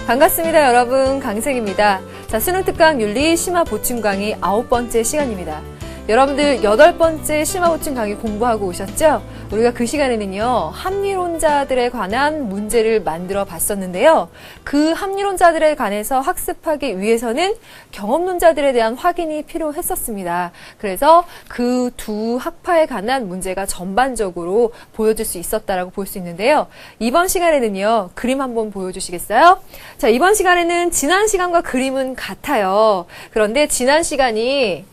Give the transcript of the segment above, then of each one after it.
반갑습니다, 여러분. 강생입니다. 자, 수능 특강 윤리 심화 보충 강의 9번째 시간입니다. 여러분들 8번째 심화 보충 강의 공부하고 오셨죠? 우리가 그 시간에는요, 합리론자들에 관한 문제를 만들어 봤었는데요. 그 합리론자들에 관해서 학습하기 위해서는 경험론자들에 대한 확인이 필요했었습니다. 그래서 그 두 학파에 관한 문제가 전반적으로 보여줄 수 있었다라고 볼 수 있는데요. 이번 시간에는요, 그림 한번 보여주시겠어요? 자, 이번 시간에는 지난 시간과 그림은 같아요. 그런데 지난 시간이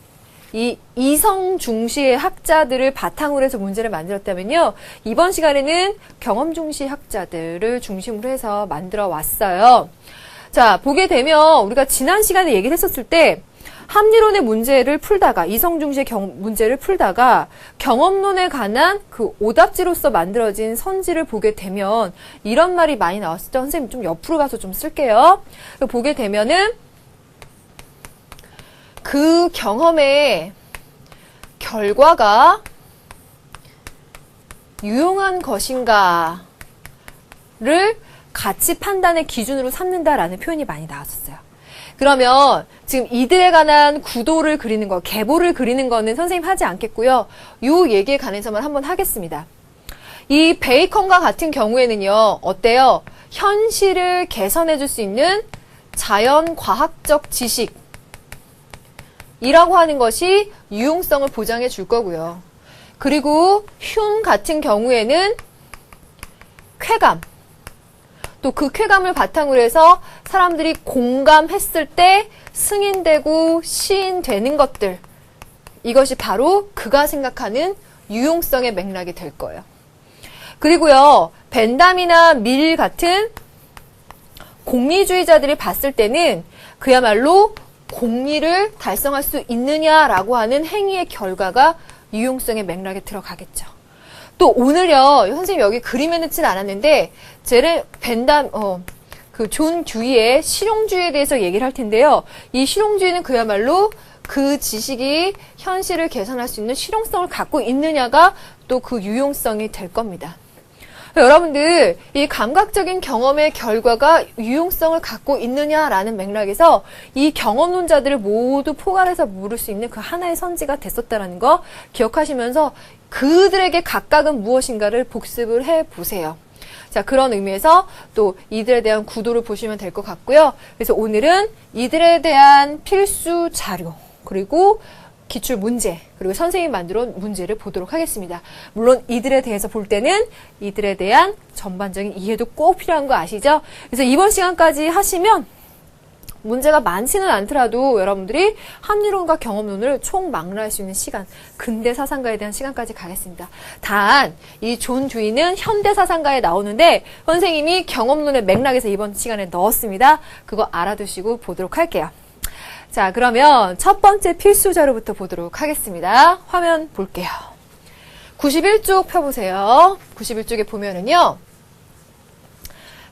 이 이성 중시의 학자들을 바탕으로 해서 문제를 만들었다면요. 이번 시간에는 경험 중시 학자들을 중심으로 해서 만들어 왔어요. 자, 보게 되면 우리가 지난 시간에 얘기를 했었을 때 합리론의 문제를 풀다가 이성 중시의 문제를 풀다가 경험론에 관한 그 오답지로서 만들어진 선지를 보게 되면 이런 말이 많이 나왔었죠. 선생님 좀 옆으로 가서 좀 쓸게요. 보게 되면은 그 경험의 결과가 유용한 것인가를 가치 판단의 기준으로 삼는다라는 표현이 많이 나왔었어요. 그러면 지금 이들에 관한 구도를 그리는 거, 계보를 그리는 거는 선생님 하지 않겠고요. 이 얘기에 관해서만 한번 하겠습니다. 이 베이컨과 같은 경우에는요, 어때요? 현실을 개선해 줄 수 있는 자연과학적 지식, 이라고 하는 것이 유용성을 보장해 줄 거고요. 그리고 흉 같은 경우에는 쾌감, 또 그 쾌감을 바탕으로 해서 사람들이 공감했을 때 승인되고 시인되는 것들, 이것이 바로 그가 생각하는 유용성의 맥락이 될 거예요. 그리고요, 벤담이나 밀 같은 공리주의자들이 봤을 때는 그야말로 공리를 달성할 수 있느냐라고 하는 행위의 결과가 유용성의 맥락에 들어가겠죠. 또 오늘요, 선생님 여기 그림에 넣진 않았는데 그 존 듀이의 실용주의에 대해서 얘기를 할 텐데요. 이 실용주의는 그야말로 그 지식이 현실을 개선할 수 있는 실용성을 갖고 있느냐가 또 그 유용성이 될 겁니다. 여러분들, 이 감각적인 경험의 결과가 유용성을 갖고 있느냐라는 맥락에서 이 경험론자들을 모두 포괄해서 물을 수 있는 그 하나의 선지가 됐었다는 거 기억하시면서 그들에게 각각은 무엇인가를 복습을 해보세요. 자, 그런 의미에서 또 이들에 대한 구도를 보시면 될 것 같고요. 그래서 오늘은 이들에 대한 필수 자료, 그리고 기출 문제, 그리고 선생님이 만들어 온 문제를 보도록 하겠습니다. 물론 이들에 대해서 볼 때는 이들에 대한 전반적인 이해도 꼭 필요한 거 아시죠? 그래서 이번 시간까지 하시면 문제가 많지는 않더라도 여러분들이 합리론과 경험론을 총망라할 수 있는 시간, 근대 사상가에 대한 시간까지 가겠습니다. 단, 이 존 듀이는 현대 사상가에 나오는데 선생님이 경험론의 맥락에서 이번 시간에 넣었습니다. 그거 알아두시고 보도록 할게요. 자, 그러면 첫 번째 필수 자료부터 보도록 하겠습니다. 화면 볼게요. 91쪽 펴보세요. 91쪽에 보면은요,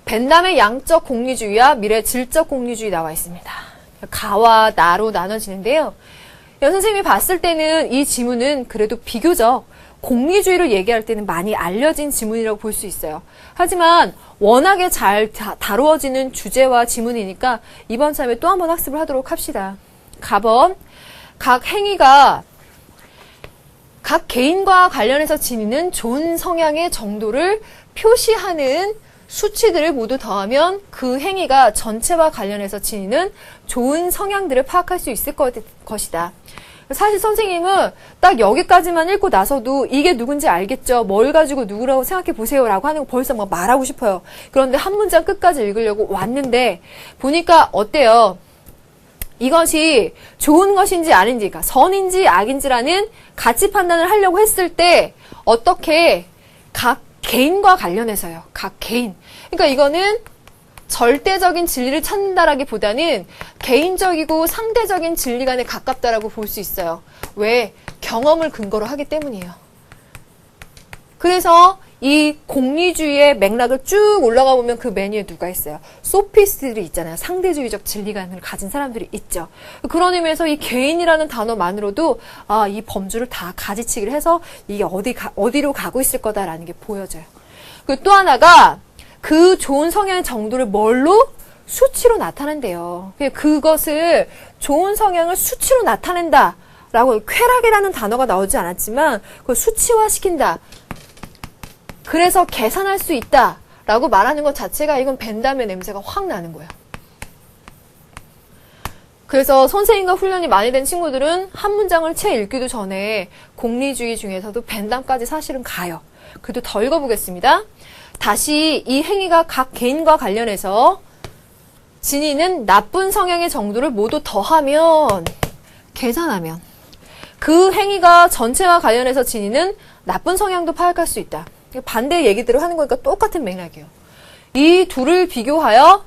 벤담의 양적 공리주의와 밀의 질적 공리주의 나와 있습니다. 가와 나로 나눠지는데요. 선생님이 봤을 때는 이 지문은 그래도 비교적 공리주의를 얘기할 때는 많이 알려진 지문이라고 볼 수 있어요. 하지만 워낙에 잘 다루어지는 주제와 지문이니까 이번 참에 또 한번 학습을 하도록 합시다. 가번, 각 행위가 각 개인과 관련해서 지니는 좋은 성향의 정도를 표시하는 수치들을 모두 더하면 그 행위가 전체와 관련해서 지니는 좋은 성향들을 파악할 수 있을 것이다. 사실 선생님은 딱 여기까지만 읽고 나서도 이게 누군지 알겠죠? 뭘 가지고 누구라고 생각해 보세요 라고 하는 거 벌써 막 말하고 싶어요. 그런데 한 문장 끝까지 읽으려고 왔는데 보니까 어때요? 이것이 좋은 것인지 아닌지, 그러니까 선인지 악인지라는 가치 판단을 하려고 했을 때 어떻게 각 개인과 관련해서요. 각 개인. 그러니까 이거는 절대적인 진리를 찾는다라기보다는 개인적이고 상대적인 진리 간에 가깝다라고 볼 수 있어요. 왜? 경험을 근거로 하기 때문이에요. 그래서 이 공리주의의 맥락을 쭉 올라가 보면 그 메뉴에 누가 있어요? 소피스트들이 있잖아요. 상대주의적 진리관을 가진 사람들이 있죠. 그런 의미에서 이 개인이라는 단어만으로도 이 범주를 다 가지치기를 해서 이게 어디로 가고 있을 거다라는 게 보여져요. 그 또 하나가 그 좋은 성향의 정도를 뭘로? 수치로 나타낸대요. 그것을 좋은 성향을 수치로 나타낸다 라고 쾌락이라는 단어가 나오지 않았지만 그걸 수치화시킨다. 그래서 계산할 수 있다 라고 말하는 것 자체가 이건 벤담의 냄새가 확 나는 거예요. 그래서 선생님과 훈련이 많이 된 친구들은 한 문장을 채 읽기도 전에 공리주의 중에서도 벤담까지 사실은 가요. 그래도 더 읽어보겠습니다. 다시 이 행위가 각 개인과 관련해서 진이는 나쁜 성향의 정도를 모두 더하면, 계산하면 그 행위가 전체와 관련해서 진이는 나쁜 성향도 파악할 수 있다. 반대 얘기들을 하는 거니까 똑같은 맥락이에요. 이 둘을 비교하여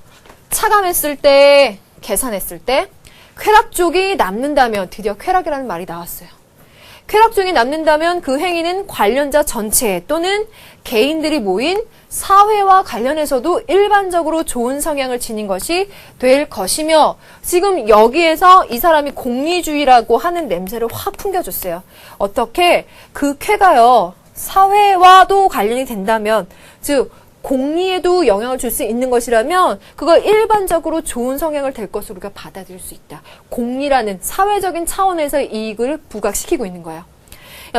차감했을 때, 계산했을 때 쾌락 쪽이 남는다면, 드디어 쾌락이라는 말이 나왔어요. 쾌락 쪽이 남는다면 그 행위는 관련자 전체 또는 개인들이 모인 사회와 관련해서도 일반적으로 좋은 성향을 지닌 것이 될 것이며, 지금 여기에서 이 사람이 공리주의라고 하는 냄새를 확 풍겨줬어요. 어떻게? 그 쾌가요, 사회와도 관련이 된다면, 즉 공리에도 영향을 줄 수 있는 것이라면 그걸 일반적으로 좋은 성향을 될 것으로 우리가 받아들일 수 있다. 공리라는 사회적인 차원에서의 이익을 부각시키고 있는 거예요.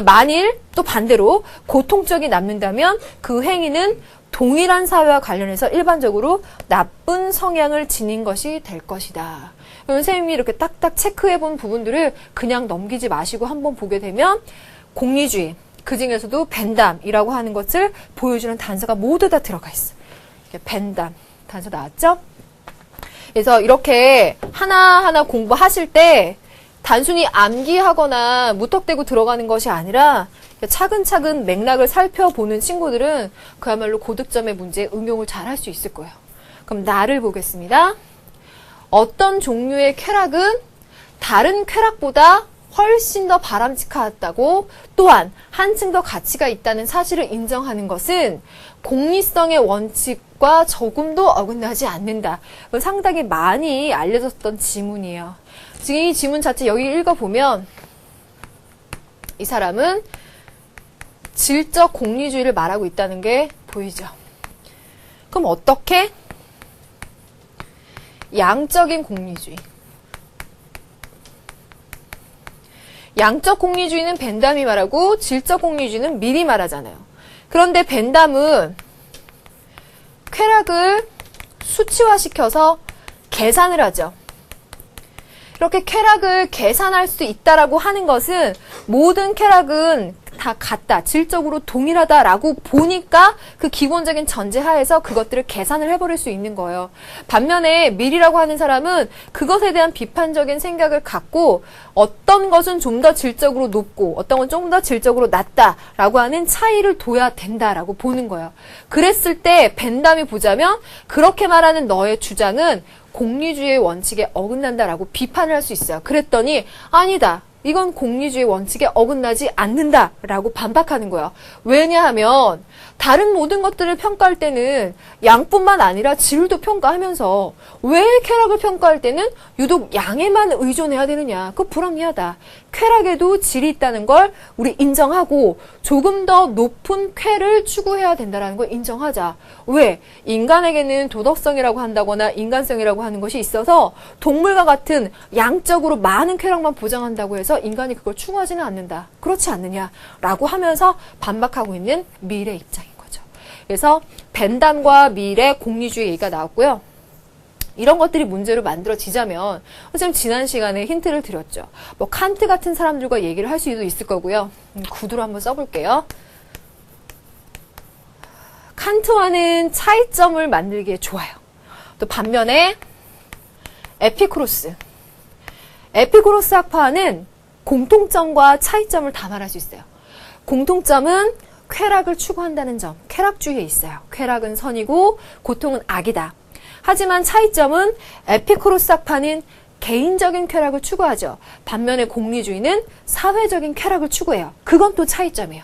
만일 또 반대로 고통적이 남는다면 그 행위는 동일한 사회와 관련해서 일반적으로 나쁜 성향을 지닌 것이 될 것이다. 선생님이 이렇게 딱딱 체크해본 부분들을 그냥 넘기지 마시고 한번 보게 되면 공리주의, 그 중에서도 벤담이라고 하는 것을 보여주는 단서가 모두 다 들어가 있어. 벤담 단서 나왔죠? 그래서 이렇게 하나하나 공부하실 때 단순히 암기하거나 무턱대고 들어가는 것이 아니라 차근차근 맥락을 살펴보는 친구들은 그야말로 고득점의 문제에 응용을 잘 할 수 있을 거예요. 그럼 나를 보겠습니다. 어떤 종류의 쾌락은 다른 쾌락보다 훨씬 더 바람직하다고, 또한 한층 더 가치가 있다는 사실을 인정하는 것은 공리성의 원칙과 조금도 어긋나지 않는다. 상당히 많이 알려졌던 지문이에요. 지금 이 지문 자체 여기 읽어보면 이 사람은 질적 공리주의를 말하고 있다는 게 보이죠. 그럼 어떻게? 양적인 공리주의. 양적 공리주의는 벤담이 말하고 질적 공리주의는 밀이 말하잖아요. 그런데 벤담은 쾌락을 수치화시켜서 계산을 하죠. 이렇게 쾌락을 계산할 수 있다라고 하는 것은 모든 쾌락은 다 같다, 질적으로 동일하다라고 보니까 그 기본적인 전제하에서 그것들을 계산을 해버릴 수 있는 거예요. 반면에 밀이라고 하는 사람은 그것에 대한 비판적인 생각을 갖고 어떤 것은 좀 더 질적으로 높고 어떤 건 좀 더 질적으로 낮다라고 하는 차이를 둬야 된다라고 보는 거예요. 그랬을 때 벤담이 보자면 그렇게 말하는 너의 주장은 공리주의의 원칙에 어긋난다라고 비판을 할 수 있어요. 그랬더니 아니다. 이건 공리주의 원칙에 어긋나지 않는다라고 반박하는 거예요. 왜냐하면 다른 모든 것들을 평가할 때는 양뿐만 아니라 질도 평가하면서 왜 쾌락을 평가할 때는 유독 양에만 의존해야 되느냐. 그거 불합리하다. 쾌락에도 질이 있다는 걸 우리 인정하고 조금 더 높은 쾌를 추구해야 된다는 걸 인정하자. 왜? 인간에게는 도덕성이라고 한다거나 인간성이라고 하는 것이 있어서 동물과 같은 양적으로 많은 쾌락만 보장한다고 해서 인간이 그걸 추구하지는 않는다. 그렇지 않느냐라고 하면서 반박하고 있는 밀의 입장인 거죠. 그래서 벤담과 밀의 공리주의 얘기가 나왔고요. 이런 것들이 문제로 만들어지자면 선생님 지난 시간에 힌트를 드렸죠. 뭐 칸트 같은 사람들과 얘기를 할 수도 있을 거고요. 구두로 한번 써볼게요. 칸트와는 차이점을 만들기에 좋아요. 또 반면에 에피쿠로스 학파는 공통점과 차이점을 다 말할 수 있어요. 공통점은 쾌락을 추구한다는 점, 쾌락주의에 있어요. 쾌락은 선이고 고통은 악이다. 하지만 차이점은 에피쿠로스 학파는 개인적인 쾌락을 추구하죠. 반면에 공리주의는 사회적인 쾌락을 추구해요. 그건 또 차이점이에요.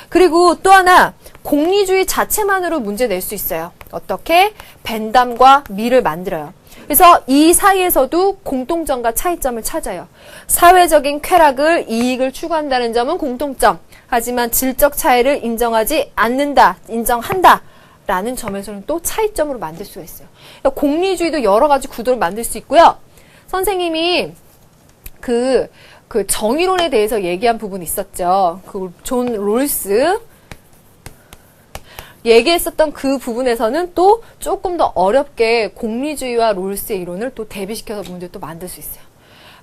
그리고 또 하나, 공리주의 자체만으로 문제 낼 수 있어요. 어떻게? 벤담과 밀을 만들어요. 그래서 이 사이에서도 공통점과 차이점을 찾아요. 사회적인 쾌락을, 이익을 추구한다는 점은 공통점. 하지만 질적 차이를 인정하지 않는다, 인정한다 라는 점에서는 또 차이점으로 만들 수가 있어요. 그러니까 공리주의도 여러 가지 구도를 만들 수 있고요. 선생님이 그 정의론에 대해서 얘기한 부분이 있었죠. 그 존 롤스 얘기했었던 그 부분에서는 또 조금 더 어렵게 공리주의와 롤스의 이론을 또 대비시켜서 문제를 또 만들 수 있어요.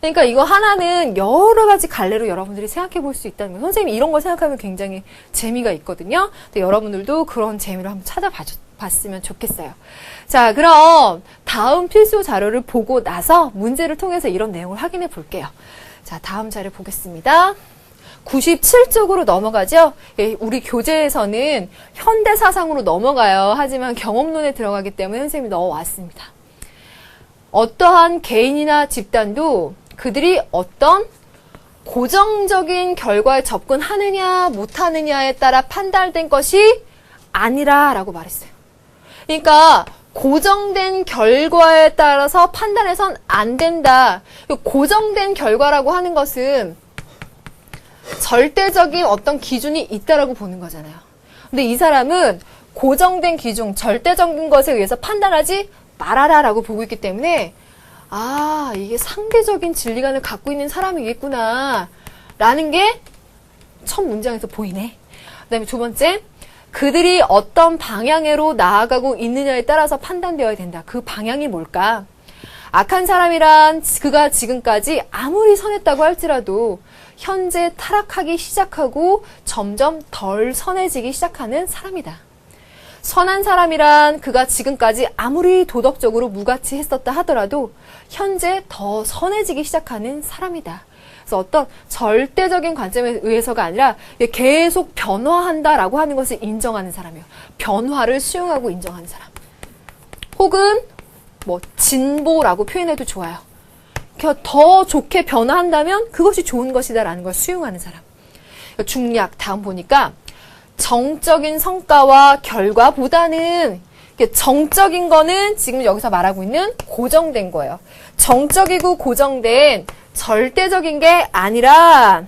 그러니까 이거 하나는 여러 가지 갈래로 여러분들이 생각해 볼 수 있다는 거예요. 선생님이 이런 걸 생각하면 굉장히 재미가 있거든요. 근데 여러분들도 그런 재미를 한번 찾아봤으면 좋겠어요. 자, 그럼 다음 필수 자료를 보고 나서 문제를 통해서 이런 내용을 확인해 볼게요. 자, 다음 자료 보겠습니다. 97쪽으로 넘어가죠. 예, 우리 교재에서는 현대사상으로 넘어가요. 하지만 경험론에 들어가기 때문에 선생님이 넣어왔습니다. 어떠한 개인이나 집단도 그들이 어떤 고정적인 결과에 접근하느냐 못하느냐에 따라 판단된 것이 아니라 라고 말했어요. 그러니까 고정된 결과에 따라서 판단해선 안 된다. 고정된 결과라고 하는 것은 절대적인 어떤 기준이 있다라고 보는 거잖아요. 근데 이 사람은 고정된 기준, 절대적인 것에 의해서 판단하지 말아라라고 보고 있기 때문에 아, 이게 상대적인 진리관을 갖고 있는 사람이겠구나 라는 게 첫 문장에서 보이네. 그 다음에 두 번째, 그들이 어떤 방향으로 나아가고 있느냐에 따라서 판단되어야 된다. 그 방향이 뭘까? 악한 사람이란 그가 지금까지 아무리 선했다고 할지라도 현재 타락하기 시작하고 점점 덜 선해지기 시작하는 사람이다. 선한 사람이란 그가 지금까지 아무리 도덕적으로 무가치했었다 하더라도 현재 더 선해지기 시작하는 사람이다. 그래서 어떤 절대적인 관점에 의해서가 아니라 계속 변화한다라고 하는 것을 인정하는 사람이에요. 변화를 수용하고 인정하는 사람. 혹은 뭐 진보라고 표현해도 좋아요. 더 좋게 변화한다면 그것이 좋은 것이다라는 걸 수용하는 사람. 중략 다음 보니까 정적인 성과와 결과보다는 정적인 거는 지금 여기서 말하고 있는 고정된 거예요. 정적이고 고정된 절대적인 게 아니라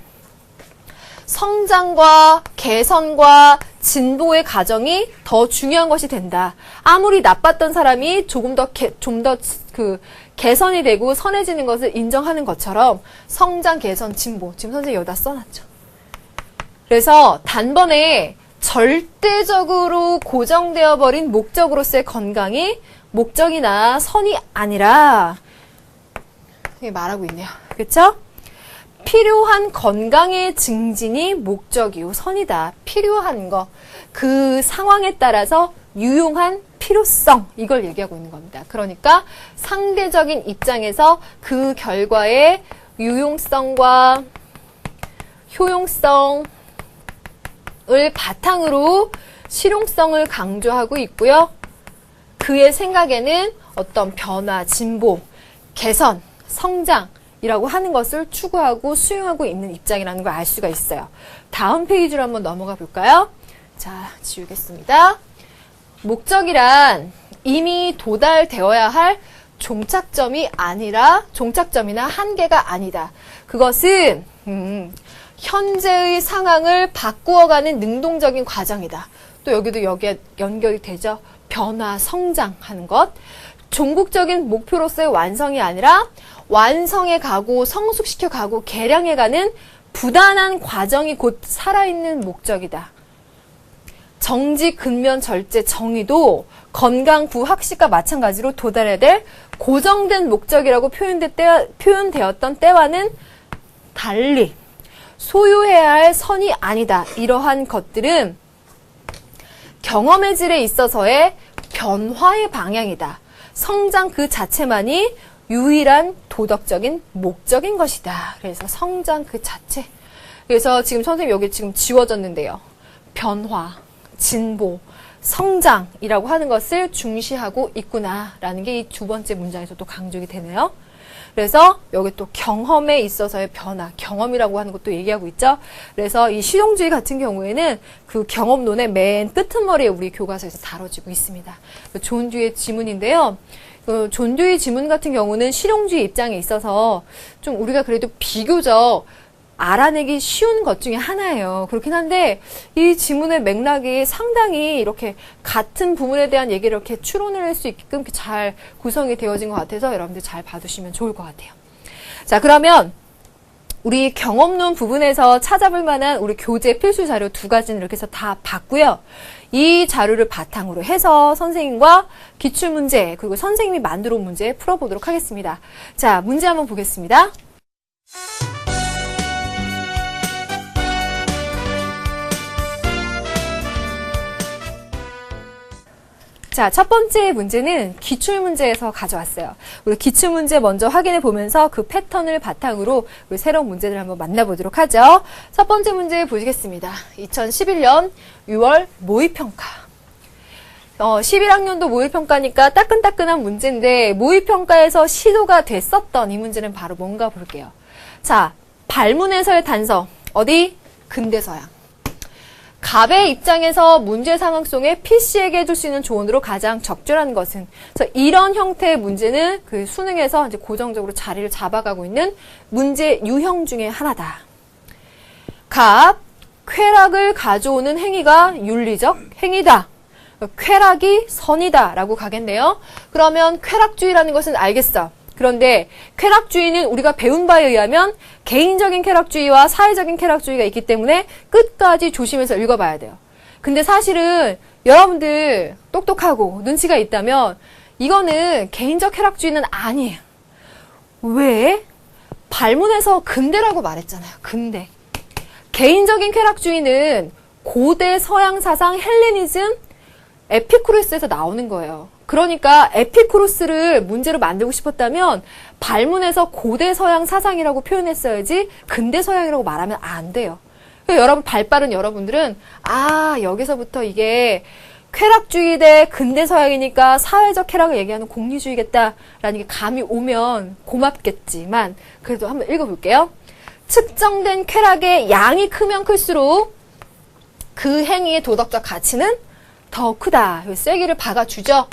성장과 개선과 진보의 과정이 더 중요한 것이 된다. 아무리 나빴던 사람이 좀 더 개선이 되고 선해지는 것을 인정하는 것처럼 성장, 개선, 진보. 지금 선생님 여기다 써놨죠. 그래서 단번에 절대적으로 고정되어 버린 목적으로서의 건강이 목적이나 선이 아니라 말하고 있네요. 그렇죠? 필요한 건강의 증진이 목적이요 선이다. 필요한 거. 그 상황에 따라서 유용한 필요성. 이걸 얘기하고 있는 겁니다. 그러니까 상대적인 입장에서 그 결과의 유용성과 효용성을 바탕으로 실용성을 강조하고 있고요. 그의 생각에는 어떤 변화, 진보, 개선, 성장이라고 하는 것을 추구하고 수용하고 있는 입장이라는 걸 알 수가 있어요. 다음 페이지로 한번 넘어가 볼까요? 자, 지우겠습니다. 목적이란 이미 도달되어야 할 종착점이 아니라 종착점이나 한계가 아니다. 그것은 현재의 상황을 바꾸어가는 능동적인 과정이다. 또 여기에 연결이 되죠. 변화, 성장하는 것. 종국적인 목표로서의 완성이 아니라 완성해 가고 성숙시켜 가고 개량해 가는 부단한 과정이 곧 살아있는 목적이다. 정지, 근면, 절제, 정의도 건강, 부학식과 마찬가지로 도달해야 될 고정된 목적이라고 표현되었던 때와는 달리 소유해야 할 선이 아니다. 이러한 것들은 경험의 질에 있어서의 변화의 방향이다. 성장 그 자체만이 유일한 도덕적인 목적인 것이다. 그래서 성장 그 자체. 그래서 지금 선생님 여기 지금 지워졌는데요. 변화, 진보, 성장이라고 하는 것을 중시하고 있구나라는 게 이 두 번째 문장에서 또 강조가 되네요. 그래서 여기 또 경험에 있어서의 변화, 경험이라고 하는 것도 얘기하고 있죠. 그래서 이 실용주의 같은 경우에는 그 경험론의 맨 끄트머리에 우리 교과서에서 다뤄지고 있습니다. 존 듀의 지문인데요. 존 듀의 지문 같은 경우는 실용주의 입장에 있어서 좀 우리가 그래도 비교적 알아내기 쉬운 것 중에 하나예요. 그렇긴 한데 이 지문의 맥락이 상당히 이렇게 같은 부분에 대한 얘기를 이렇게 추론을 할 수 있게끔 잘 구성이 되어진 것 같아서 여러분들 잘 봐두시면 좋을 것 같아요. 자, 그러면 우리 경험론 부분에서 찾아볼 만한 우리 교재 필수 자료 2가지는 이렇게 해서 다 봤고요. 이 자료를 바탕으로 해서 선생님과 기출문제 그리고 선생님이 만들어 온 문제 풀어보도록 하겠습니다. 자, 문제 한번 보겠습니다. 자, 첫 번째 문제는 기출문제에서 가져왔어요. 우리 기출문제 먼저 확인해 보면서 그 패턴을 바탕으로 우리 새로운 문제들 한번 만나보도록 하죠. 첫 번째 문제 보시겠습니다. 2011년 6월 모의평가. 11학년도 모의평가니까 따끈따끈한 문제인데 모의평가에서 시도가 됐었던 이 문제는 바로 뭔가 볼게요. 자, 발문에서의 단서. 어디? 근대서양. 갑의 입장에서 문제 상황 속에 PC에게 해줄 수 있는 조언으로 가장 적절한 것은 그래서 이런 형태의 문제는 그 수능에서 이제 고정적으로 자리를 잡아가고 있는 문제 유형 중에 하나다. 갑, 쾌락을 가져오는 행위가 윤리적 행위다. 쾌락이 선이다 라고 가겠네요. 그러면 쾌락주의라는 것은 알겠어. 그런데 쾌락주의는 우리가 배운 바에 의하면 개인적인 쾌락주의와 사회적인 쾌락주의가 있기 때문에 끝까지 조심해서 읽어봐야 돼요. 근데 사실은 여러분들 똑똑하고 눈치가 있다면 이거는 개인적 쾌락주의는 아니에요. 왜? 발문에서 근대라고 말했잖아요. 근대. 개인적인 쾌락주의는 고대 서양 사상 헬레니즘 에피쿠로스에서 나오는 거예요. 그러니까 에피쿠로스를 문제로 만들고 싶었다면 발문에서 고대 서양 사상이라고 표현했어야지 근대 서양이라고 말하면 안 돼요. 그러니까 여러분 발빠른 여러분들은 여기서부터 이게 쾌락주의 대 근대 서양이니까 사회적 쾌락을 얘기하는 공리주의겠다라는 게 감이 오면 고맙겠지만 그래도 한번 읽어볼게요. 측정된 쾌락의 양이 크면 클수록 그 행위의 도덕적 가치는 더 크다. 쐐기를 박아주죠.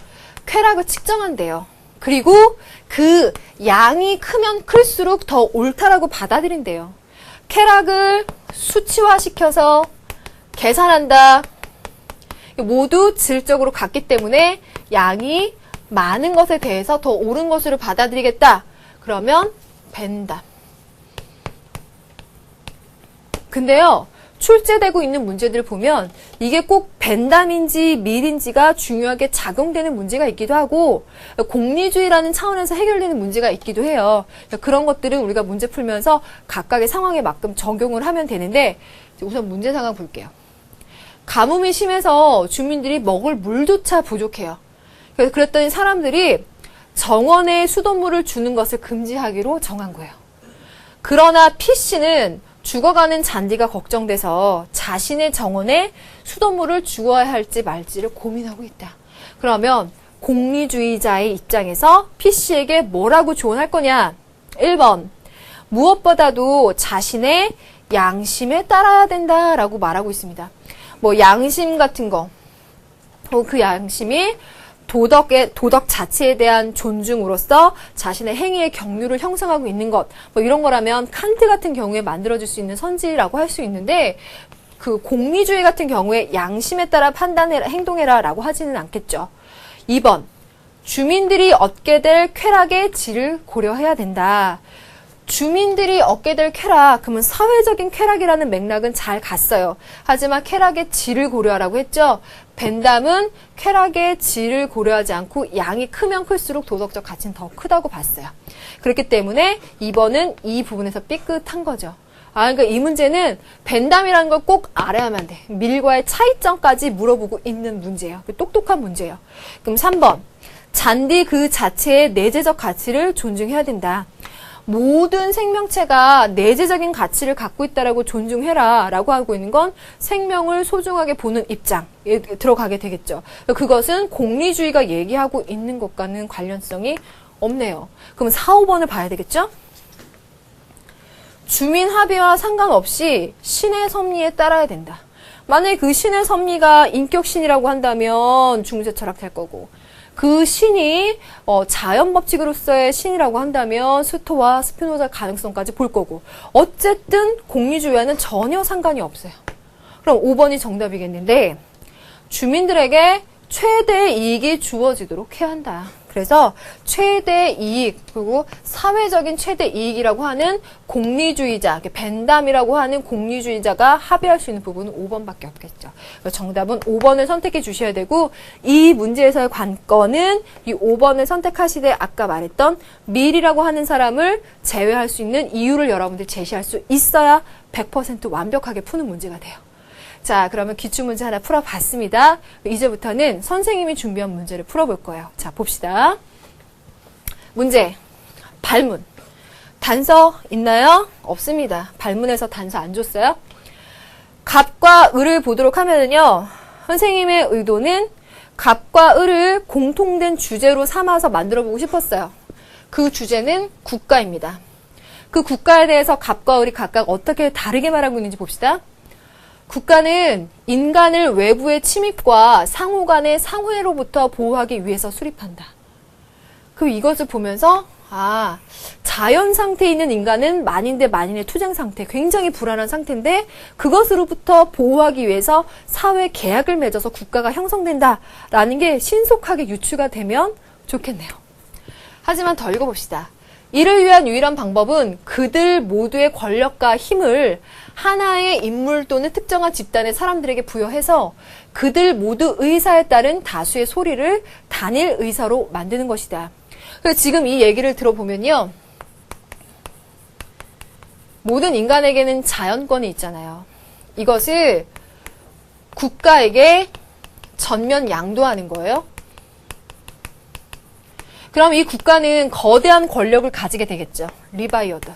쾌락을 측정한대요. 그리고 그 양이 크면 클수록 더 옳다라고 받아들인대요. 쾌락을 수치화시켜서 계산한다. 모두 질적으로 같기 때문에 양이 많은 것에 대해서 더 옳은 것으로 받아들이겠다. 그러면 벤담. 근데요. 출제되고 있는 문제들을 보면 이게 꼭 벤담인지 밀인지가 중요하게 작용되는 문제가 있기도 하고 공리주의라는 차원에서 해결되는 문제가 있기도 해요. 그런 것들은 우리가 문제 풀면서 각각의 상황에 맞게 적용을 하면 되는데 우선 문제 상황 볼게요. 가뭄이 심해서 주민들이 먹을 물조차 부족해요. 그랬더니 사람들이 정원에 수돗물을 주는 것을 금지하기로 정한 거예요. 그러나 P씨는 죽어가는 잔디가 걱정돼서 자신의 정원에 수돗물을 주어야 할지 말지를 고민하고 있다. 그러면 공리주의자의 입장에서 P씨에게 뭐라고 조언할 거냐? 1번, 무엇보다도 자신의 양심에 따라야 된다라고 말하고 있습니다. 뭐 양심 같은 거, 그 양심이 도덕 자체에 대한 존중으로서 자신의 행위의 경륜을 형성하고 있는 것, 뭐 이런 거라면 칸트 같은 경우에 만들어질 수 있는 선지라고 할 수 있는데 그 공리주의 같은 경우에 양심에 따라 판단해라, 행동해라 라고 하지는 않겠죠. 2번, 주민들이 얻게 될 쾌락의 질을 고려해야 된다. 주민들이 얻게 될 쾌락, 그러면 사회적인 쾌락이라는 맥락은 잘 갔어요. 하지만 쾌락의 질을 고려하라고 했죠. 벤담은 쾌락의 질을 고려하지 않고 양이 크면 클수록 도덕적 가치는 더 크다고 봤어요. 그렇기 때문에 2번은 이 부분에서 삐끗한 거죠. 그러니까 이 문제는 벤담이라는 걸 꼭 알아야만 돼. 밀과의 차이점까지 물어보고 있는 문제예요. 똑똑한 문제예요. 그럼 3번, 잔디 그 자체의 내재적 가치를 존중해야 된다. 모든 생명체가 내재적인 가치를 갖고 있다라고 존중해라 라고 하고 있는 건 생명을 소중하게 보는 입장에 들어가게 되겠죠. 그것은 공리주의가 얘기하고 있는 것과는 관련성이 없네요. 그럼 4, 5번을 봐야 되겠죠? 주민 합의와 상관없이 신의 섭리에 따라야 된다. 만약에 그 신의 섭리가 인격신이라고 한다면 중세 철학 될 거고 그 신이 자연 법칙으로서의 신이라고 한다면 스토와 스피노자 가능성까지 볼 거고 어쨌든 공리주의와는 전혀 상관이 없어요. 그럼 5번이 정답이겠는데 주민들에게 최대 이익이 주어지도록 해야 한다. 그래서 최대 이익 그리고 사회적인 최대 이익이라고 하는 공리주의자, 벤담이라고 하는 공리주의자가 합의할 수 있는 부분은 5번밖에 없겠죠. 그래서 정답은 5번을 선택해 주셔야 되고 이 문제에서의 관건은 이 5번을 선택하시되 아까 말했던 밀이라고 하는 사람을 제외할 수 있는 이유를 여러분들이 제시할 수 있어야 100% 완벽하게 푸는 문제가 돼요. 자, 그러면 기출문제 하나 풀어봤습니다. 이제부터는 선생님이 준비한 문제를 풀어볼 거예요. 자, 봅시다. 문제, 발문. 단서 있나요? 없습니다. 발문에서 단서 안 줬어요? 갑과 을을 보도록 하면은요, 선생님의 의도는 갑과 을을 공통된 주제로 삼아서 만들어보고 싶었어요. 그 주제는 국가입니다. 그 국가에 대해서 갑과 을이 각각 어떻게 다르게 말하고 있는지 봅시다. 국가는 인간을 외부의 침입과 상호 간의 상해로부터 보호하기 위해서 수립한다. 그럼 이것을 보면서 자연 상태에 있는 인간은 만인 대 만인의 투쟁 상태, 굉장히 불안한 상태인데 그것으로부터 보호하기 위해서 사회 계약을 맺어서 국가가 형성된다라는 게 신속하게 유추가 되면 좋겠네요. 하지만 더 읽어봅시다. 이를 위한 유일한 방법은 그들 모두의 권력과 힘을 하나의 인물 또는 특정한 집단의 사람들에게 부여해서 그들 모두 의사에 따른 다수의 소리를 단일 의사로 만드는 것이다. 그래서 지금 이 얘기를 들어보면요. 모든 인간에게는 자연권이 있잖아요. 이것을 국가에게 전면 양도하는 거예요. 그럼 이 국가는 거대한 권력을 가지게 되겠죠. 리바이어든.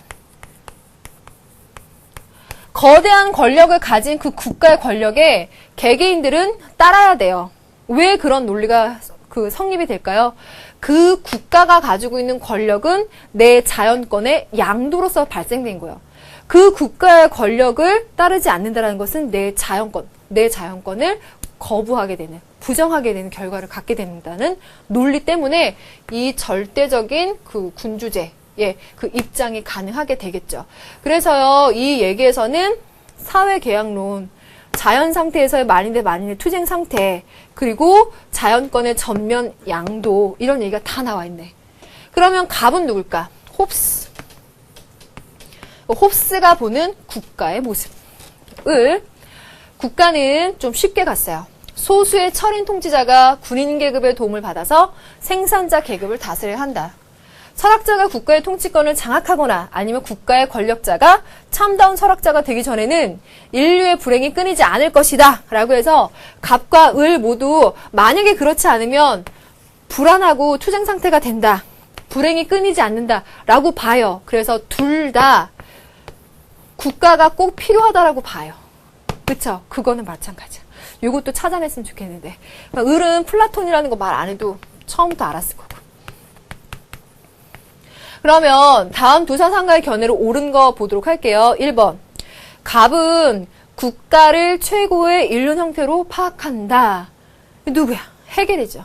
거대한 권력을 가진 그 국가의 권력에 개개인들은 따라야 돼요. 왜 그런 논리가 성립이 될까요? 그 국가가 가지고 있는 권력은 내 자연권의 양도로서 발생된 거예요. 그 국가의 권력을 따르지 않는다는 것은 내 자연권을 거부하게 되는, 부정하게 되는 결과를 갖게 된다는 논리 때문에 이 절대적인 그 군주제, 그 입장이 가능하게 되겠죠. 그래서요, 이 얘기에서는 사회계약론, 자연 상태에서의 만인 대 만인의 투쟁 상태, 그리고 자연권의 전면 양도, 이런 얘기가 다 나와 있네. 그러면 갑은 누굴까? 홉스. 홉스가 보는 국가의 모습을, 국가는 좀 쉽게 갔어요. 소수의 철인 통치자가 군인 계급의 도움을 받아서 생산자 계급을 다스려야 한다. 철학자가 국가의 통치권을 장악하거나 아니면 국가의 권력자가 참다운 철학자가 되기 전에는 인류의 불행이 끊이지 않을 것이다 라고 해서 갑과 을 모두 만약에 그렇지 않으면 불안하고 투쟁 상태가 된다. 불행이 끊이지 않는다 라고 봐요. 그래서 둘 다 국가가 꼭 필요하다라고 봐요. 그쵸? 그거는 마찬가지야. 이것도 찾아냈으면 좋겠는데. 을은 플라톤이라는 거 말 안 해도 처음부터 알았을 거고. 그러면 다음 두사상가의 견해로 옳은 거 보도록 할게요. 1번. 갑은 국가를 최고의 인륜 형태로 파악한다. 누구야? 헤겔이죠.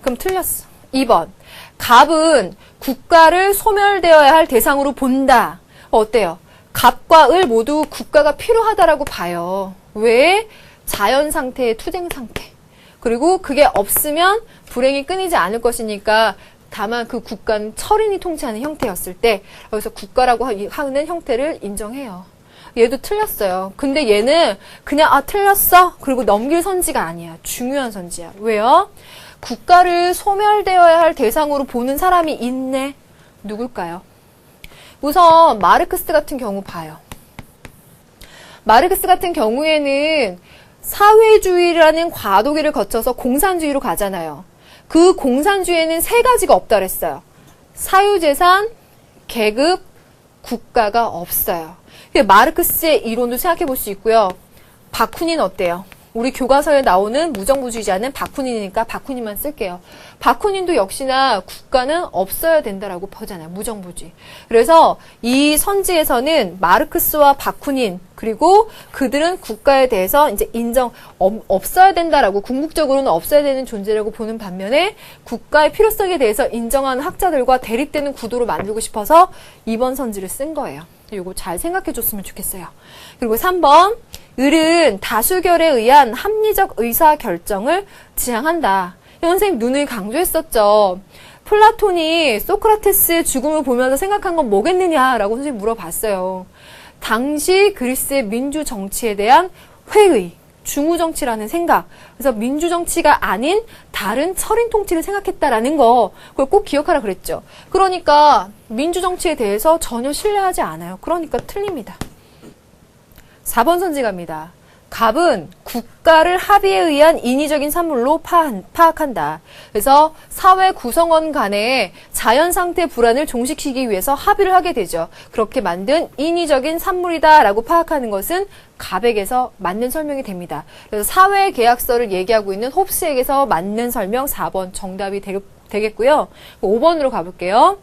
그럼 틀렸어. 2번. 갑은 국가를 소멸되어야 할 대상으로 본다. 어때요? 갑과 을 모두 국가가 필요하다라고 봐요. 왜? 자연 상태의 투쟁 상태. 그리고 그게 없으면 불행이 끊이지 않을 것이니까 다만 그 국가는 철인이 통치하는 형태였을 때 여기서 국가라고 하는 형태를 인정해요. 얘도 틀렸어요. 근데 얘는 그냥 틀렸어? 그리고 넘길 선지가 아니야. 중요한 선지야. 왜요? 국가를 소멸되어야 할 대상으로 보는 사람이 있네. 누굴까요? 우선 마르크스 같은 경우 봐요. 마르크스 같은 경우에는 사회주의라는 과도기를 거쳐서 공산주의로 가잖아요. 그 공산주의에는 세 가지가 없다 그랬어요. 사유재산, 계급, 국가가 없어요. 마르크스의 이론도 생각해 볼 수 있고요. 바쿠닌 어때요? 우리 교과서에 나오는 무정부주의자는 바쿠닌이니까 바쿠닌만 쓸게요. 바쿠닌도 역시나 국가는 없어야 된다라고 보잖아요. 무정부주의. 그래서 이 선지에서는 마르크스와 바쿠닌 그리고 그들은 국가에 대해서 이제 없어야 된다라고 궁극적으로는 없어야 되는 존재라고 보는 반면에 국가의 필요성에 대해서 인정하는 학자들과 대립되는 구도로 만들고 싶어서 이번 선지를 쓴 거예요. 이거 잘 생각해 줬으면 좋겠어요. 그리고 3번. 을은 다수결에 의한 합리적 의사결정을 지향한다. 선생님 눈을 강조했었죠. 플라톤이 소크라테스의 죽음을 보면서 생각한 건 뭐겠느냐라고 선생님 물어봤어요. 당시 그리스의 민주정치에 대한 회의, 중우정치라는 생각. 그래서 민주정치가 아닌 다른 철인 통치를 생각했다라는 거. 그걸 꼭 기억하라 그랬죠. 그러니까 민주정치에 대해서 전혀 신뢰하지 않아요. 그러니까 틀립니다. 4번 선지 갑니다. 갑은 국가를 합의에 의한 인위적인 산물로 파악한다. 그래서 사회 구성원 간의 자연상태 불안을 종식시키기 위해서 합의를 하게 되죠. 그렇게 만든 인위적인 산물이다라고 파악하는 것은 갑에게서 맞는 설명이 됩니다. 그래서 사회계약서를 얘기하고 있는 홉스에게서 맞는 설명 4번 정답이 되겠고요. 5번으로 가볼게요.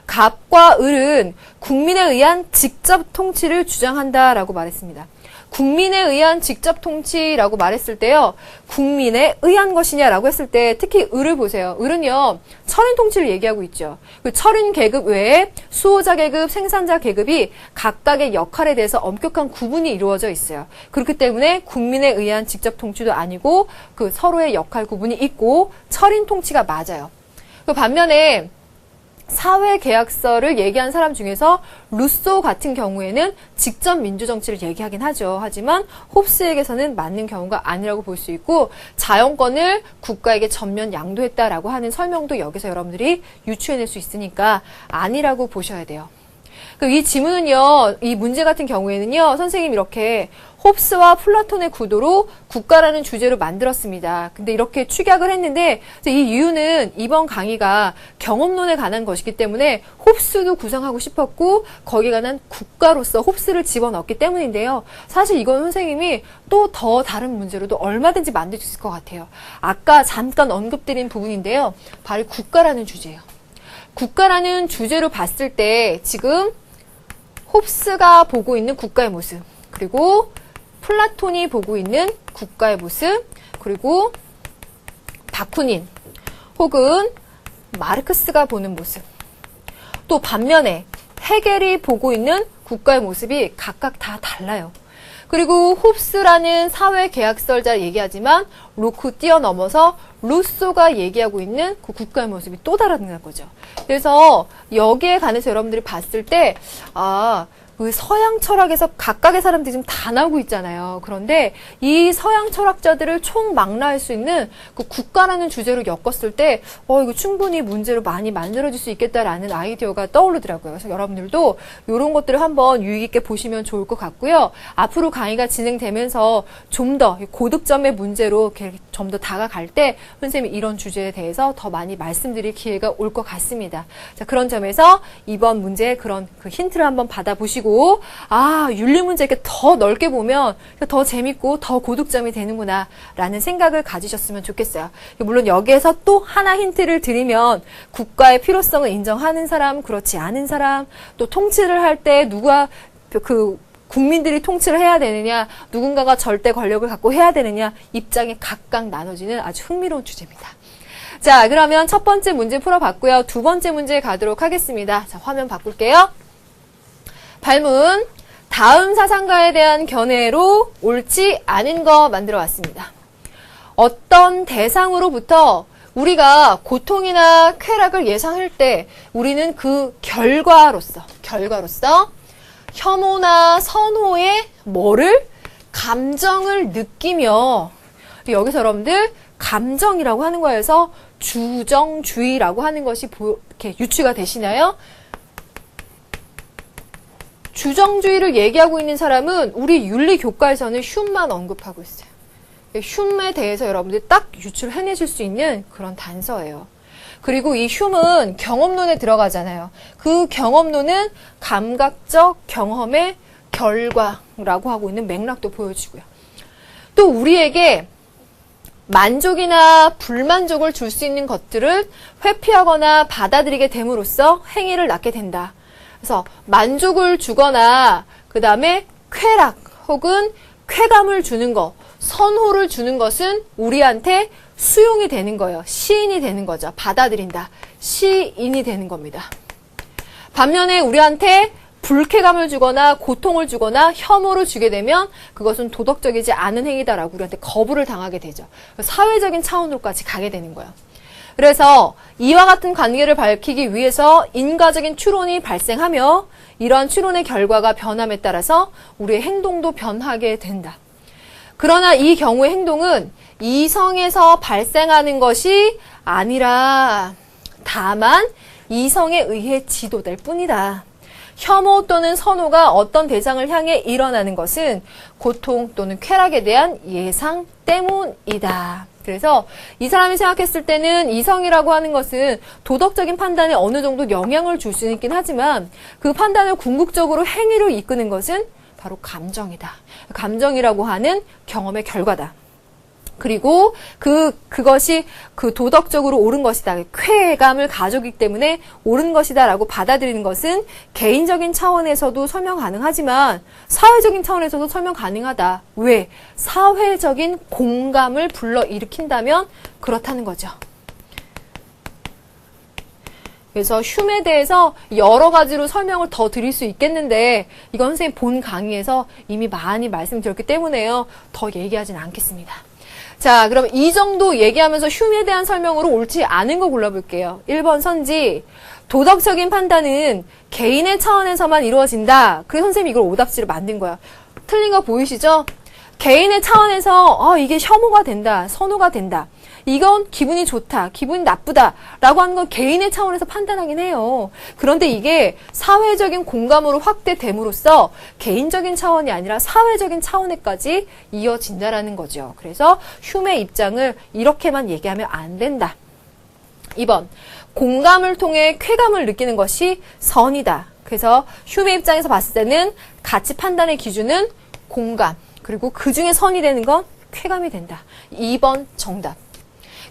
갑과 을은 국민에 의한 직접 통치를 주장한다라고 말했습니다. 국민에 의한 직접 통치라고 말했을 때요. 국민에 의한 것이냐라고 했을 때 특히 을을 보세요. 을은요. 철인 통치를 얘기하고 있죠. 그 철인 계급 외에 수호자 계급, 생산자 계급이 각각의 역할에 대해서 엄격한 구분이 이루어져 있어요. 그렇기 때문에 국민에 의한 직접 통치도 아니고 그 서로의 역할 구분이 있고 철인 통치가 맞아요. 그 반면에 사회계약서를 얘기한 사람 중에서 루소 같은 경우에는 직접 민주정치를 얘기하긴 하죠. 하지만 홉스에게서는 맞는 경우가 아니라고 볼 수 있고 자연권을 국가에게 전면 양도했다라고 하는 설명도 여기서 여러분들이 유추해낼 수 있으니까 아니라고 보셔야 돼요. 이 지문은요, 이 문제 같은 경우에는요, 선생님이 이렇게 홉스와 플라톤의 구도로 국가라는 주제로 만들었습니다. 근데 이렇게 축약을 했는데 이 이유는 이번 강의가 경험론에 관한 것이기 때문에 홉스도 구성하고 싶었고 거기에 관한 국가로서 홉스를 집어넣었기 때문인데요. 사실 이건 선생님이 또 더 다른 문제로도 얼마든지 만들 수 있을 것 같아요. 아까 잠깐 언급드린 부분인데요. 바로 국가라는 주제예요. 국가라는 주제로 봤을 때 지금 홉스가 보고 있는 국가의 모습, 그리고 플라톤이 보고 있는 국가의 모습, 그리고 바쿠닌 혹은 마르크스가 보는 모습, 또 반면에 헤겔이 보고 있는 국가의 모습이 각각 다 달라요. 그리고 홉스라는 사회계약설자 얘기하지만 로크 뛰어넘어서 루소가 얘기하고 있는 그 국가의 모습이 또 다른 거죠. 그래서 여기에 관해서 여러분들이 봤을 때 그 서양 철학에서 각각의 사람들이 지금 다 나오고 있잖아요. 그런데 이 서양 철학자들을 총망라할 수 있는 그 국가라는 주제로 엮었을 때 이거 충분히 문제로 많이 만들어질 수 있겠다라는 아이디어가 떠오르더라고요. 그래서 여러분들도 이런 것들을 한번 유의 깊게 보시면 좋을 것 같고요. 앞으로 강의가 진행되면서 좀 더 고득점의 문제로 좀 더 다가갈 때 선생님이 이런 주제에 대해서 더 많이 말씀드릴 기회가 올 것 같습니다. 자, 그런 점에서 이번 문제의 그런 그 힌트를 한번 받아보시고 윤리 문제 이렇게 더 넓게 보면 더 재밌고 더 고득점이 되는구나 라는 생각을 가지셨으면 좋겠어요. 물론 여기에서 또 하나 힌트를 드리면 국가의 필요성을 인정하는 사람, 그렇지 않은 사람, 또 통치를 할 때 누가 국민들이 통치를 해야 되느냐, 누군가가 절대 권력을 갖고 해야 되느냐 입장이 각각 나눠지는 아주 흥미로운 주제입니다. 자, 그러면 첫 번째 문제 풀어봤고요. 두 번째 문제 가도록 하겠습니다. 자, 화면 바꿀게요. 발문, 다음 사상가에 대한 견해로 옳지 않은 거 만들어 왔습니다. 어떤 대상으로부터 우리가 고통이나 쾌락을 예상할 때 우리는 그 결과로서 혐오나 선호의 감정을 느끼며, 여기서 여러분들 감정이라고 하는 거에서 주정주의라고 하는 것이 이렇게 유추가 되시나요? 주정주의를 얘기하고 있는 사람은 우리 윤리 교과에서는 흉만 언급하고 있어요. 흉에 대해서 여러분들이 딱 유추를 해내실 수 있는 그런 단서예요. 그리고 이 흉은 경험론에 들어가잖아요. 그 경험론은 감각적 경험의 결과라고 하고 있는 맥락도 보여주고요. 또 우리에게 만족이나 불만족을 줄 수 있는 것들을 회피하거나 받아들이게 됨으로써 행위를 낳게 된다. 그래서 만족을 주거나 그 다음에 쾌락 혹은 쾌감을 주는 것, 선호를 주는 것은 우리한테 수용이 되는 거예요. 시인이 되는 거죠. 받아들인다. 시인이 되는 겁니다. 반면에 우리한테 불쾌감을 주거나 고통을 주거나 혐오를 주게 되면 그것은 도덕적이지 않은 행위다라고 우리한테 거부를 당하게 되죠. 사회적인 차원으로까지 가게 되는 거예요. 그래서 이와 같은 관계를 밝히기 위해서 인과적인 추론이 발생하며 이러한 추론의 결과가 변함에 따라서 우리의 행동도 변하게 된다. 그러나 이 경우의 행동은 이성에서 발생하는 것이 아니라 다만 이성에 의해 지도될 뿐이다. 혐오 또는 선호가 어떤 대상을 향해 일어나는 것은 고통 또는 쾌락에 대한 예상 때문이다. 그래서 이 사람이 생각했을 때는 이성이라고 하는 것은 도덕적인 판단에 어느 정도 영향을 줄 수 있긴 하지만 그 판단을 궁극적으로 행위로 이끄는 것은 바로 감정이다. 감정이라고 하는 경험의 결과다. 그리고 그것이 그 도덕적으로 옳은 것이다. 쾌감을 가져오기 때문에 옳은 것이다 라고 받아들이는 것은 개인적인 차원에서도 설명 가능하지만 사회적인 차원에서도 설명 가능하다. 왜? 사회적인 공감을 불러일으킨다면 그렇다는 거죠. 그래서 흉에 대해서 여러 가지로 설명을 더 드릴 수 있겠는데 이건 선생님 본 강의에서 이미 많이 말씀드렸기 때문에요. 더 얘기하진 않겠습니다. 자, 그럼 이 정도 얘기하면서 흉에 대한 설명으로 옳지 않은 거 골라볼게요. 1번 선지. 도덕적인 판단은 개인의 차원에서만 이루어진다. 그래서 선생님이 이걸 오답지를 만든 거야. 틀린 거 보이시죠? 개인의 차원에서 이게 혐오가 된다. 선호가 된다. 이건 기분이 좋다, 기분이 나쁘다 라고 하는 건 개인의 차원에서 판단하긴 해요. 그런데 이게 사회적인 공감으로 확대됨으로써 개인적인 차원이 아니라 사회적인 차원에까지 이어진다라는 거죠. 그래서 흉의 입장을 이렇게만 얘기하면 안 된다. 2번, 공감을 통해 쾌감을 느끼는 것이 선이다. 그래서 흉의 입장에서 봤을 때는 가치 판단의 기준은 공감, 그리고 그 중에 선이 되는 건 쾌감이 된다. 2번 정답.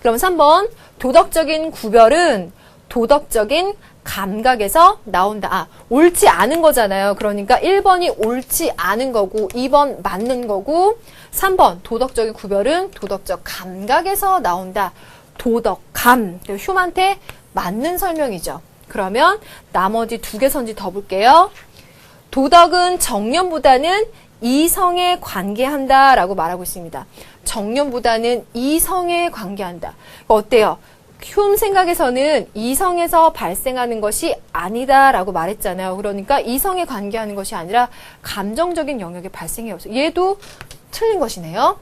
그럼 3번, 도덕적인 구별은 도덕적인 감각에서 나온다. 옳지 않은 거잖아요. 그러니까 1번이 옳지 않은 거고 2번 맞는 거고 3번 도덕적인 구별은 도덕적 감각에서 나온다. 도덕감. 흉한테 맞는 설명이죠. 그러면 나머지 2개 선지 더 볼게요. 도덕은 정념보다는 이성에 관계한다 라고 말하고 있습니다. 정념보다는 이성에 관계한다. 어때요? 흉 생각에서는 이성에서 발생하는 것이 아니다 라고 말했잖아요. 그러니까 이성에 관계하는 것이 아니라 감정적인 영역에 발생해요. 얘도 틀린 것이네요.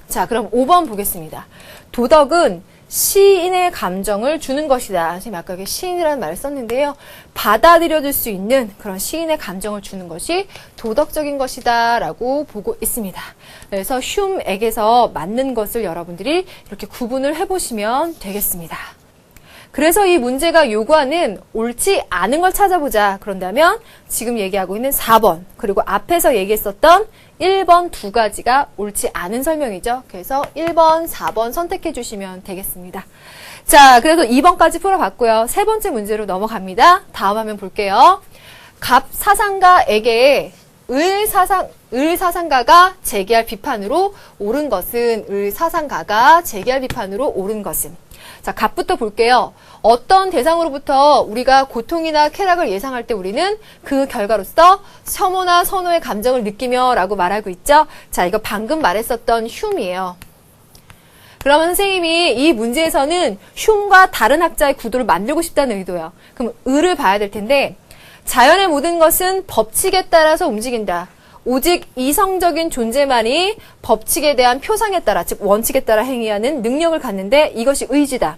자, 그럼 5번 보겠습니다. 도덕은 시인의 감정을 주는 것이다. 선생님 아까 여기 시인이라는 말을 썼는데요. 받아들여질 수 있는 그런 시인의 감정을 주는 것이 도덕적인 것이다 라고 보고 있습니다. 그래서 흉에게서 맞는 것을 여러분들이 이렇게 구분을 해보시면 되겠습니다. 그래서 이 문제가 요구하는 옳지 않은 걸 찾아보자. 그런다면 지금 얘기하고 있는 4번 그리고 앞에서 얘기했었던 1번 2가지가 옳지 않은 설명이죠. 그래서 1번, 4번 선택해 주시면 되겠습니다. 자, 그래서 2번까지 풀어봤고요. 세 번째 문제로 넘어갑니다. 다음 화면 볼게요. 갑사상가에게 을사상가가 제기할 비판으로 옳은 것은 을사상가가 제기할 비판으로 옳은 것은 자, 갑부터 볼게요. 어떤 대상으로부터 우리가 고통이나 쾌락을 예상할 때 우리는 그 결과로서 혐오나 선호의 감정을 느끼며 라고 말하고 있죠. 자, 이거 방금 말했었던 흉이에요. 그러면 선생님이 이 문제에서는 흉과 다른 학자의 구도를 만들고 싶다는 의도예요. 그럼 을을 봐야 될 텐데 자연의 모든 것은 법칙에 따라서 움직인다. 오직 이성적인 존재만이 법칙에 대한 표상에 따라, 즉 원칙에 따라 행위하는 능력을 갖는데 이것이 의지다.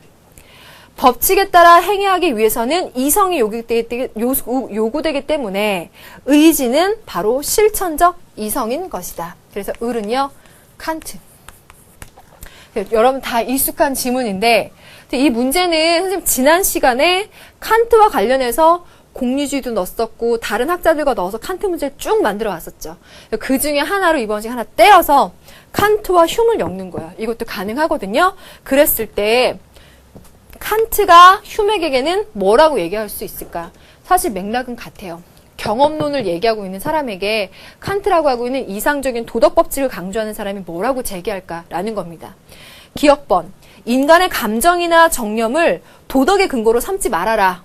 법칙에 따라 행위하기 위해서는 이성이 요구되기 때문에 의지는 바로 실천적 이성인 것이다. 그래서 을은요, 칸트. 여러분 다 익숙한 지문인데 이 문제는 선생님 지난 시간에 칸트와 관련해서 공리주의도 넣었었고 다른 학자들과 넣어서 칸트 문제를 쭉 만들어 왔었죠. 그 중에 하나로 이번 시간 하나 떼어서 칸트와 흉을 엮는 거예요. 이것도 가능하거든요. 그랬을 때 칸트가 흉에게는 뭐라고 얘기할 수 있을까? 사실 맥락은 같아요. 경험론을 얘기하고 있는 사람에게 칸트라고 하고 있는 이상적인 도덕 법칙을 강조하는 사람이 뭐라고 제기할까라는 겁니다. 기억번. 인간의 감정이나 정념을 도덕의 근거로 삼지 말아라.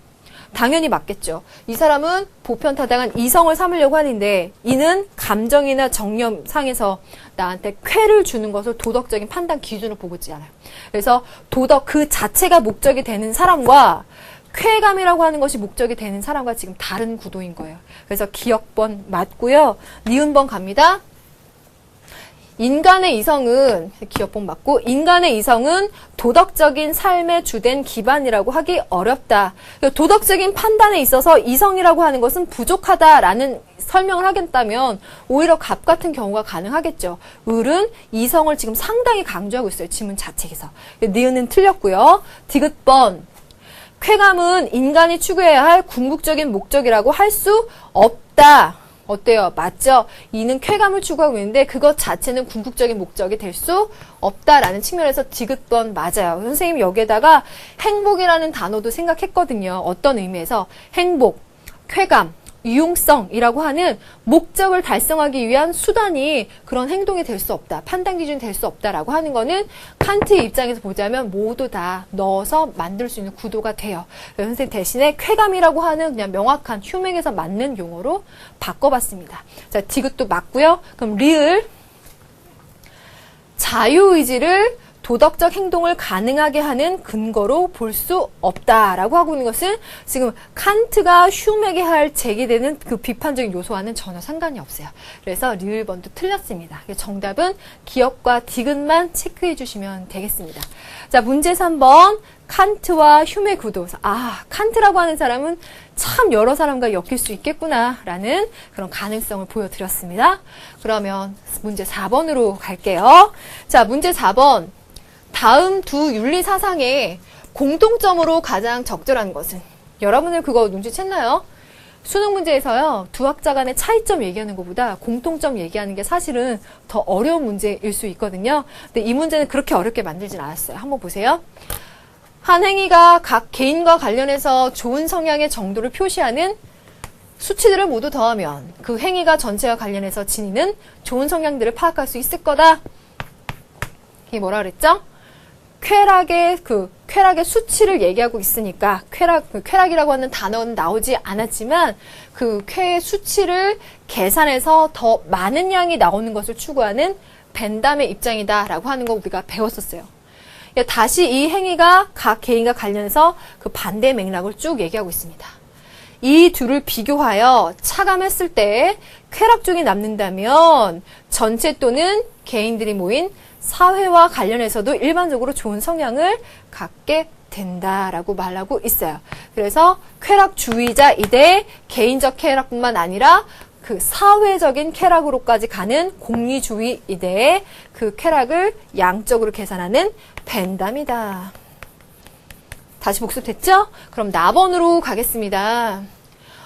당연히 맞겠죠. 이 사람은 보편타당한 이성을 삼으려고 하는데 이는 감정이나 정념상에서 나한테 쾌를 주는 것을 도덕적인 판단 기준으로 보고 있지 않아요. 그래서 도덕 그 자체가 목적이 되는 사람과 쾌감이라고 하는 것이 목적이 되는 사람과 지금 다른 구도인 거예요. 그래서 기억번 맞고요. 니은번 갑니다. 인간의 이성은 기억번 맞고 인간의 이성은 도덕적인 삶의 주된 기반이라고 하기 어렵다. 도덕적인 판단에 있어서 이성이라고 하는 것은 부족하다라는 설명을 하겠다면 오히려 갑 같은 경우가 가능하겠죠. 을은 이성을 지금 상당히 강조하고 있어요. 지문 자체에서. 니은은 틀렸고요. 디귿번. 쾌감은 인간이 추구해야 할 궁극적인 목적이라고 할 수 없다. 어때요? 맞죠? 이는 쾌감을 추구하고 있는데 그것 자체는 궁극적인 목적이 될 수 없다라는 측면에서 디귿번 맞아요. 선생님이 여기에다가 행복이라는 단어도 생각했거든요. 어떤 의미에서 행복, 쾌감, 유용성이라고 하는 목적을 달성하기 위한 수단이 그런 행동이 될 수 없다. 판단 기준이 될 수 없다라고 하는 거는 칸트의 입장에서 보자면 모두 다 넣어서 만들 수 있는 구도가 돼요. 선생님 대신에 쾌감이라고 하는 그냥 명확한 휴맥에서 맞는 용어로 바꿔봤습니다. 자, 디귿도 맞고요. 그럼 리을 자유의지를 도덕적 행동을 가능하게 하는 근거로 볼 수 없다라고 하고 있는 것은 지금 칸트가 흉에게 할 제기되는 그 비판적인 요소와는 전혀 상관이 없어요. 그래서 리을번도 틀렸습니다. 정답은 기억과 디귿만 체크해 주시면 되겠습니다. 자, 문제 3번. 칸트와 흉의 구도. 칸트라고 하는 사람은 참 여러 사람과 엮일 수 있겠구나라는 그런 가능성을 보여드렸습니다. 그러면 문제 4번으로 갈게요. 자, 문제 4번. 다음 두 윤리 사상의 공통점으로 가장 적절한 것은? 여러분들 그거 눈치챘나요? 수능 문제에서요, 두 학자 간의 차이점 얘기하는 것보다 공통점 얘기하는 게 사실은 더 어려운 문제일 수 있거든요. 근데 이 문제는 그렇게 어렵게 만들진 않았어요. 한번 보세요. 한 행위가 각 개인과 관련해서 좋은 성향의 정도를 표시하는 수치들을 모두 더하면 그 행위가 전체와 관련해서 지니는 좋은 성향들을 파악할 수 있을 거다. 이게 뭐라 그랬죠? 쾌락의 수치를 얘기하고 있으니까 쾌락이라고 하는 단어는 나오지 않았지만 그 쾌의 수치를 계산해서 더 많은 양이 나오는 것을 추구하는 벤담의 입장이다라고 하는 거 우리가 배웠었어요. 다시 이 행위가 각 개인과 관련해서 그 반대 맥락을 쭉 얘기하고 있습니다. 이 둘을 비교하여 차감했을 때 쾌락 쪽이 남는다면 전체 또는 개인들이 모인 사회와 관련해서도 일반적으로 좋은 성향을 갖게 된다라고 말하고 있어요. 그래서 쾌락주의자이되 개인적 쾌락뿐만 아니라 그 사회적인 쾌락으로까지 가는 공리주의이되 그 쾌락을 양적으로 계산하는 벤담이다. 다시 복습됐죠? 그럼 나번으로 가겠습니다.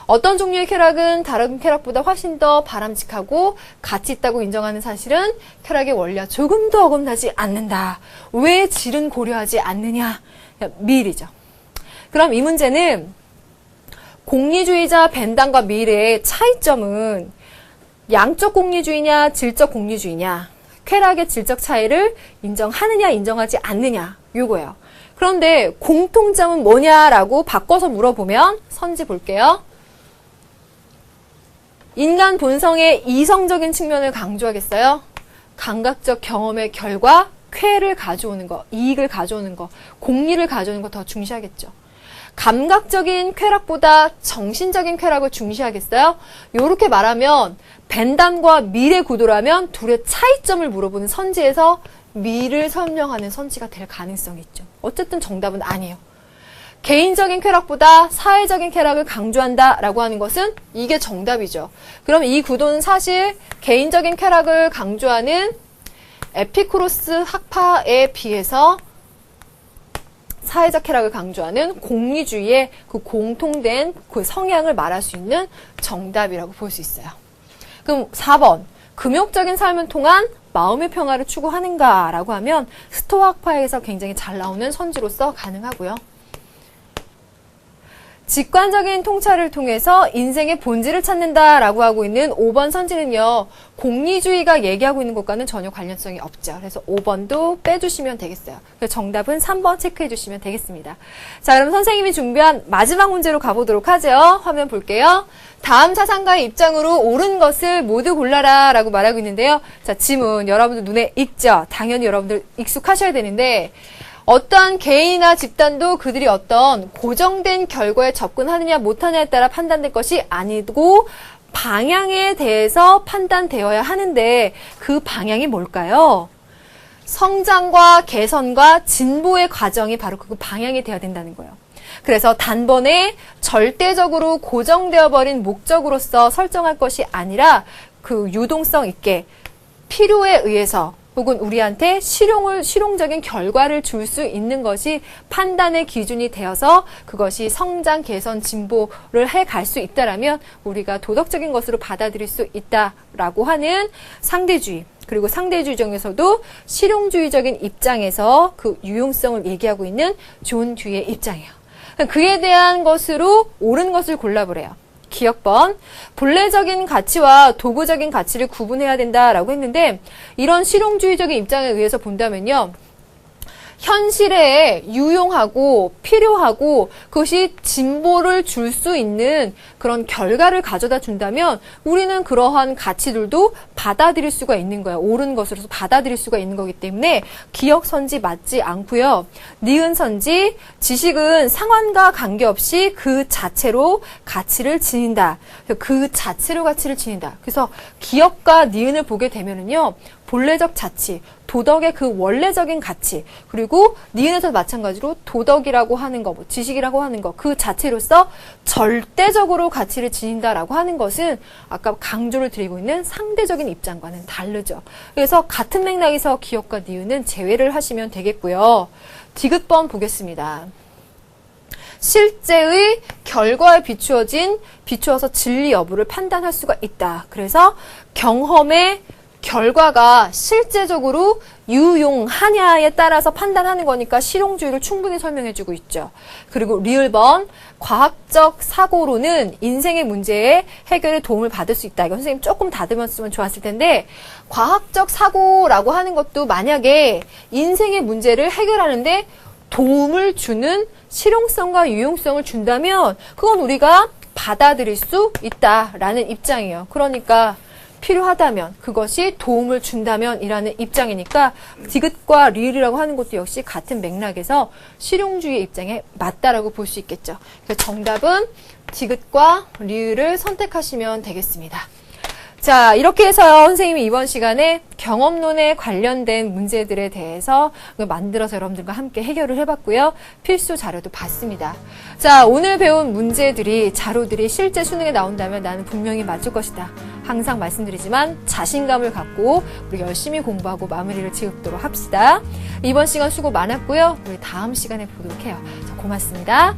어떤 종류의 쾌락은 다른 쾌락보다 훨씬 더 바람직하고 가치 있다고 인정하는 사실은 쾌락의 원리와 조금도 어긋나지 않는다. 왜 질은 고려하지 않느냐? 미일이죠. 그럼 이 문제는 공리주의자 벤담과 미일의 차이점은 양적 공리주의냐 질적 공리주의냐, 쾌락의 질적 차이를 인정하느냐 인정하지 않느냐 요거예요. 그런데 공통점은 뭐냐라고 바꿔서 물어보면 선지 볼게요. 인간 본성의 이성적인 측면을 강조하겠어요? 감각적 경험의 결과 쾌를 가져오는 거, 이익을 가져오는 거, 공리를 가져오는 거 더 중시하겠죠. 감각적인 쾌락보다 정신적인 쾌락을 중시하겠어요? 이렇게 말하면 벤담과 밀의 구도라면 둘의 차이점을 물어보는 선지에서 밀을 설명하는 선지가 될 가능성이 있죠. 어쨌든 정답은 아니에요. 개인적인 쾌락보다 사회적인 쾌락을 강조한다라고 하는 것은 이게 정답이죠. 그럼 이 구도는 사실 개인적인 쾌락을 강조하는 에피쿠로스 학파에 비해서 사회적 쾌락을 강조하는 공리주의의 그 공통된 그 성향을 말할 수 있는 정답이라고 볼 수 있어요. 그럼 4번. 금욕적인 삶을 통한 마음의 평화를 추구하는가라고 하면 스토아파에서 굉장히 잘 나오는 선지로서 가능하고요. 직관적인 통찰을 통해서 인생의 본질을 찾는다라고 하고 있는 5번 선지는요. 공리주의가 얘기하고 있는 것과는 전혀 관련성이 없죠. 그래서 5번도 빼주시면 되겠어요. 그래서 정답은 3번 체크해 주시면 되겠습니다. 자, 그럼 선생님이 준비한 마지막 문제로 가보도록 하죠. 화면 볼게요. 다음 사상가의 입장으로 옳은 것을 모두 골라라 라고 말하고 있는데요. 자, 지문 여러분들 눈에 익죠? 당연히 여러분들 익숙하셔야 되는데 어떠한 개인이나 집단도 그들이 어떤 고정된 결과에 접근하느냐 못하느냐에 따라 판단될 것이 아니고 방향에 대해서 판단되어야 하는데 그 방향이 뭘까요? 성장과 개선과 진보의 과정이 바로 그 방향이 되어야 된다는 거예요. 그래서 단번에 절대적으로 고정되어 버린 목적으로서 설정할 것이 아니라 그 유동성 있게 필요에 의해서 혹은 우리한테 실용적인 결과를 줄 수 있는 것이 판단의 기준이 되어서 그것이 성장, 개선, 진보를 해갈 수 있다라면 우리가 도덕적인 것으로 받아들일 수 있다라고 하는 상대주의. 그리고 상대주의 중에서도 실용주의적인 입장에서 그 유용성을 얘기하고 있는 존 듀의 입장이에요. 그에 대한 것으로 옳은 것을 골라보래요. 기억번, 본래적인 가치와 도구적인 가치를 구분해야 된다라고 했는데 이런 실용주의적인 입장에 의해서 본다면요. 현실에 유용하고 필요하고 그것이 진보를 줄 수 있는 그런 결과를 가져다 준다면 우리는 그러한 가치들도 받아들일 수가 있는 거예요. 옳은 것으로서 받아들일 수가 있는 거기 때문에 기억선지 맞지 않고요. 니은선지, 지식은 상황과 관계없이 그 자체로 가치를 지닌다. 그 자체로 가치를 지닌다. 그래서 기억과 니은을 보게 되면은요. 본래적 자치, 도덕의 그 원래적인 가치, 그리고 니은에서 마찬가지로 도덕이라고 하는 거, 지식이라고 하는 거, 그 자체로서 절대적으로 가치를 지닌다라고 하는 것은 아까 강조를 드리고 있는 상대적인 입장과는 다르죠. 그래서 같은 맥락에서 기억과 니은은 제외를 하시면 되겠고요. 디귿번 보겠습니다. 실제의 결과에 비추어서 진리 여부를 판단할 수가 있다. 그래서 경험의 결과가 실제적으로 유용하냐에 따라서 판단하는 거니까 실용주의를 충분히 설명해주고 있죠. 그리고 리을번, 과학적 사고로는 인생의 문제에 해결에 도움을 받을 수 있다. 이거 선생님 조금 다듬었으면 좋았을 텐데 과학적 사고라고 하는 것도 만약에 인생의 문제를 해결하는데 도움을 주는 실용성과 유용성을 준다면 그건 우리가 받아들일 수 있다라는 입장이에요. 그러니까 필요하다면 그것이 도움을 준다면 이라는 입장이니까 디귿과 리을이라고 하는 것도 역시 같은 맥락에서 실용주의 입장에 맞다라고 볼 수 있겠죠. 그래서 정답은 디귿과 리을을 선택하시면 되겠습니다. 자, 이렇게 해서요, 선생님이 이번 시간에 경험론에 관련된 문제들에 대해서 만들어서 여러분들과 함께 해결을 해봤고요. 필수 자료도 봤습니다. 자, 오늘 배운 문제들이, 자료들이 실제 수능에 나온다면 나는 분명히 맞을 것이다. 항상 말씀드리지만 자신감을 갖고 우리 열심히 공부하고 마무리를 지으도록 합시다. 이번 시간 수고 많았고요. 우리 다음 시간에 보도록 해요. 자, 고맙습니다.